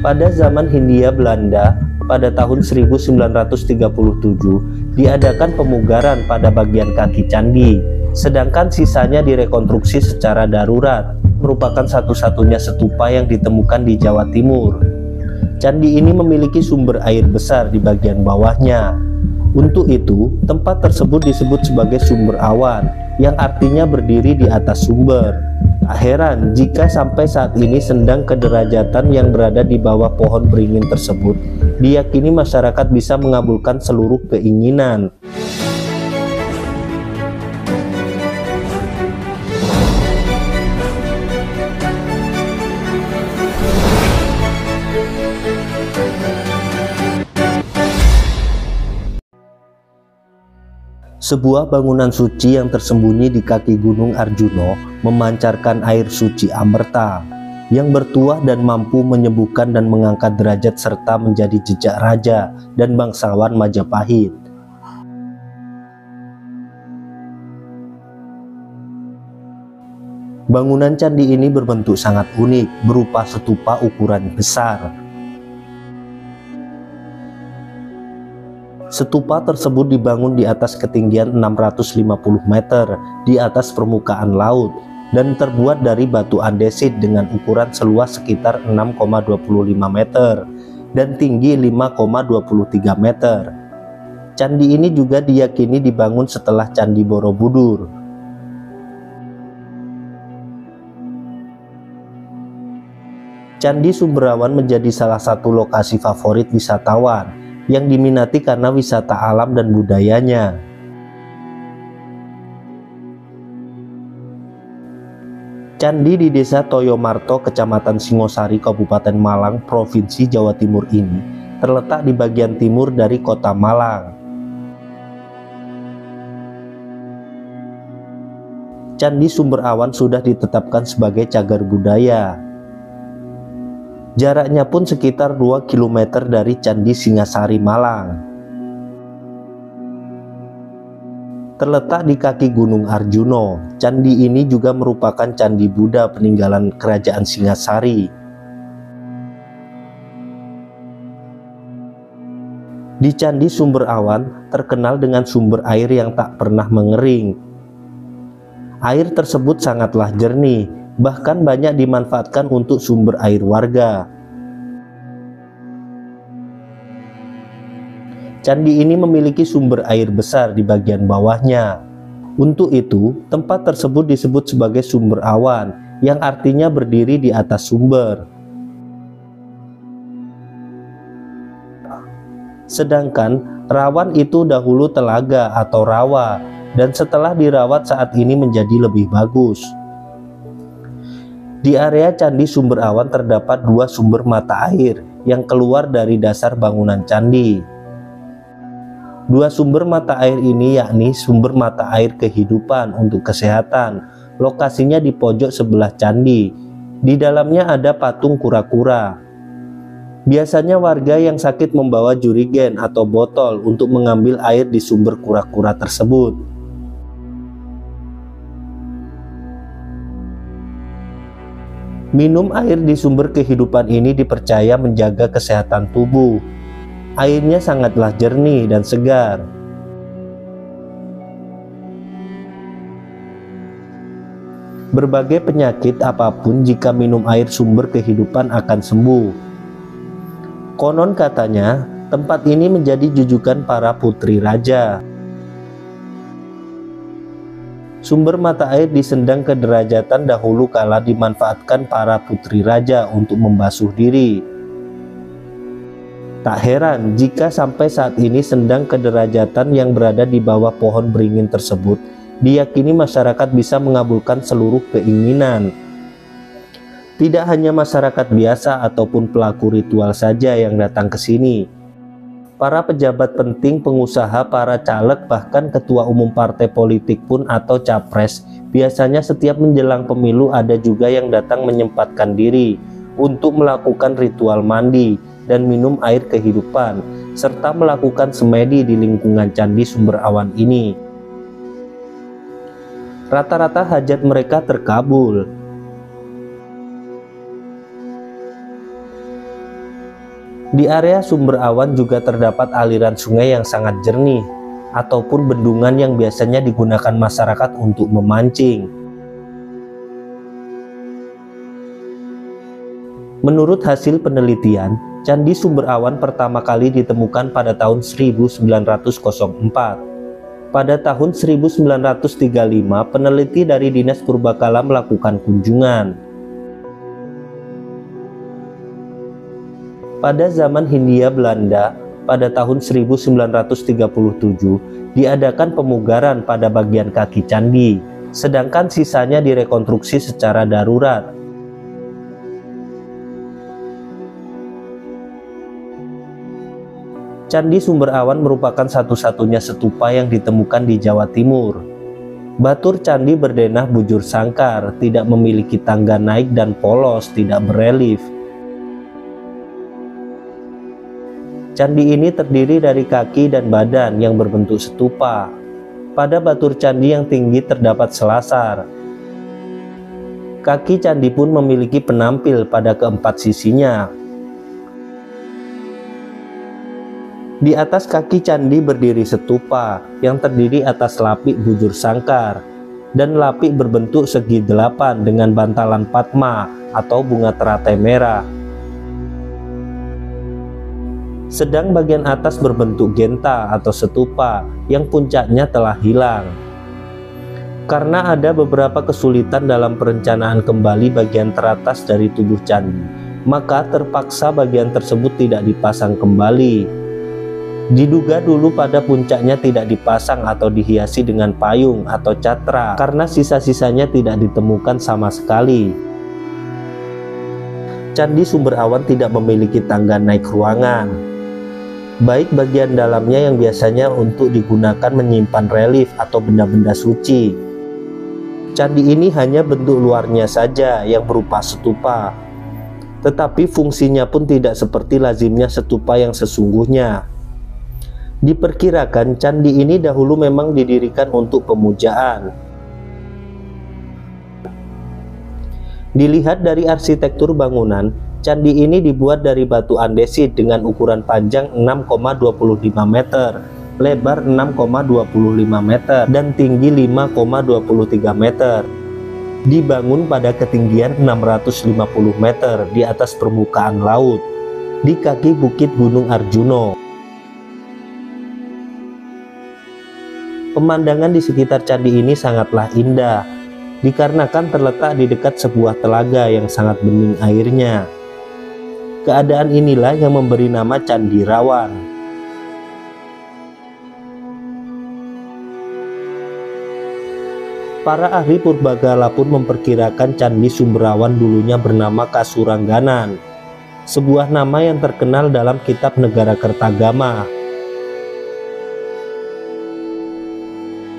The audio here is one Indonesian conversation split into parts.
Pada zaman Hindia Belanda, pada tahun 1937 diadakan pemugaran pada bagian kaki candi, sedangkan sisanya direkonstruksi secara darurat, merupakan satu-satunya stupa yang ditemukan di Jawa Timur. Candi ini memiliki sumber air besar di bagian bawahnya. Untuk itu, tempat tersebut disebut sebagai sumber awan, yang artinya berdiri di atas sumber. Tak heran jika sampai saat ini sendang kederajatan yang berada di bawah pohon beringin tersebut diyakini masyarakat bisa mengabulkan seluruh keinginan. Sebuah bangunan suci yang tersembunyi di kaki Gunung Arjuno memancarkan air suci Amerta yang bertuah dan mampu menyembuhkan dan mengangkat derajat serta menjadi jejak raja dan bangsawan Majapahit. Bangunan candi ini berbentuk sangat unik, berupa stupa ukuran besar. Stupa tersebut dibangun di atas ketinggian 650 meter di atas permukaan laut dan terbuat dari batu andesit dengan ukuran seluas sekitar 6,25 meter dan tinggi 5,23 meter. Candi ini juga diyakini dibangun setelah Candi Borobudur. Candi Sumberawan menjadi salah satu lokasi favorit wisatawan yang diminati karena wisata alam dan budayanya. Candi di Desa Toyomarto, Kecamatan Singosari, Kabupaten Malang, Provinsi Jawa Timur ini terletak di bagian timur dari Kota Malang. Candi Sumberawan sudah ditetapkan sebagai cagar budaya. Jaraknya pun sekitar 2 km dari Candi Singasari Malang. Terletak di kaki Gunung Arjuno, candi ini juga merupakan candi Buddha peninggalan Kerajaan Singasari. Di Candi Sumberawan terkenal dengan sumber air yang tak pernah mengering. Air tersebut sangatlah jernih, bahkan banyak dimanfaatkan untuk sumber air warga. Candi ini memiliki sumber air besar di bagian bawahnya. Untuk itu, tempat tersebut disebut sebagai sumber awan, yang artinya berdiri di atas sumber. Sedangkan rawan itu dahulu telaga atau rawa, dan setelah dirawat saat ini menjadi lebih bagus. Di area Candi Sumberawan terdapat 2 sumber mata air yang keluar dari dasar bangunan candi. 2 sumber mata air ini yakni sumber mata air kehidupan untuk kesehatan. Lokasinya di pojok sebelah candi. Di dalamnya ada patung kura-kura. Biasanya warga yang sakit membawa jurigen atau botol untuk mengambil air di sumber kura-kura tersebut. Minum air di sumber kehidupan ini dipercaya menjaga kesehatan tubuh. Airnya sangatlah jernih dan segar. Berbagai penyakit apapun jika minum air sumber kehidupan akan sembuh. Konon katanya, tempat ini menjadi jujukan para putri raja. Sumber mata air di Sendang Kederajatan dahulu kala dimanfaatkan para putri raja untuk membasuh diri. Tak heran jika sampai saat ini Sendang Kederajatan yang berada di bawah pohon beringin tersebut diyakini masyarakat bisa mengabulkan seluruh keinginan. Tidak hanya masyarakat biasa ataupun pelaku ritual saja yang datang ke sini. Para pejabat penting, pengusaha, para caleg, bahkan ketua umum partai politik pun atau capres biasanya setiap menjelang pemilu ada juga yang datang menyempatkan diri untuk melakukan ritual mandi dan minum air kehidupan serta melakukan semedi di lingkungan Candi Sumberawan ini. Rata-rata hajat mereka terkabul. Di area sumber awan juga terdapat aliran sungai yang sangat jernih, ataupun bendungan yang biasanya digunakan masyarakat untuk memancing. Menurut hasil penelitian, Candi Sumber Awan pertama kali ditemukan pada tahun 1904. Pada tahun 1935, peneliti dari Dinas Purbakala melakukan kunjungan. Pada zaman Hindia Belanda, pada tahun 1937, diadakan pemugaran pada bagian kaki candi, sedangkan sisanya direkonstruksi secara darurat. Candi Sumber Awan merupakan satu-satunya stupa yang ditemukan di Jawa Timur. Batur candi berdenah bujur sangkar, tidak memiliki tangga naik dan polos, tidak berelief. Candi ini terdiri dari kaki dan badan yang berbentuk stupa. Pada batur candi yang tinggi terdapat selasar. Kaki candi pun memiliki penampil pada keempat sisinya. Di atas kaki candi berdiri stupa yang terdiri atas lapik bujur sangkar dan lapik berbentuk segi delapan dengan bantalan padma atau bunga teratai merah. Sedang bagian atas berbentuk genta atau stupa yang puncaknya telah hilang. Karena ada beberapa kesulitan dalam perencanaan kembali bagian teratas dari tubuh candi, maka terpaksa bagian tersebut tidak dipasang kembali. Diduga dulu pada puncaknya tidak dipasang atau dihiasi dengan payung atau catra karena sisa-sisanya tidak ditemukan sama sekali. Candi Sumber Awan tidak memiliki tangga naik ruangan, baik bagian dalamnya yang biasanya untuk digunakan menyimpan relief atau benda-benda suci. Candi ini hanya bentuk luarnya saja yang berupa stupa, tetapi fungsinya pun tidak seperti lazimnya stupa yang sesungguhnya. Diperkirakan candi ini dahulu memang didirikan untuk pemujaan. Dilihat dari arsitektur bangunan, candi ini dibuat dari batu andesit dengan ukuran panjang 6,25 meter, lebar 6,25 meter, dan tinggi 5,23 meter. Dibangun pada ketinggian 650 meter di atas permukaan laut, di kaki Bukit Gunung Arjuno. Pemandangan di sekitar candi ini sangatlah indah, dikarenakan terletak di dekat sebuah telaga yang sangat bening airnya. Keadaan inilah yang memberi nama Candi Rawan. Para ahli purbakala pun memperkirakan Candi Sumber Awan dulunya bernama Kasurangganan, sebuah nama yang terkenal dalam kitab Negara Kertagama.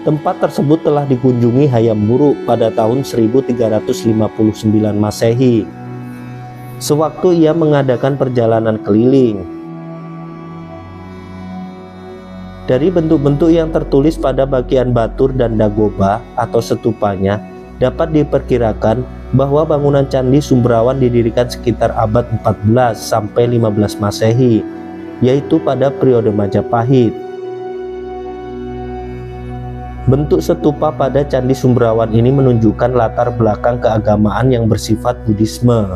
Tempat tersebut telah dikunjungi Hayam Wuruk pada tahun 1359 Masehi, sewaktu ia mengadakan perjalanan keliling. Dari bentuk-bentuk yang tertulis pada bagian batur dan dagoba atau setupanya, dapat diperkirakan bahwa bangunan Candi Sumber Awan didirikan sekitar abad 14 sampai 15 Masehi, yaitu pada periode Majapahit. Bentuk stupa pada Candi Sumber Awan ini menunjukkan latar belakang keagamaan yang bersifat Buddhisme.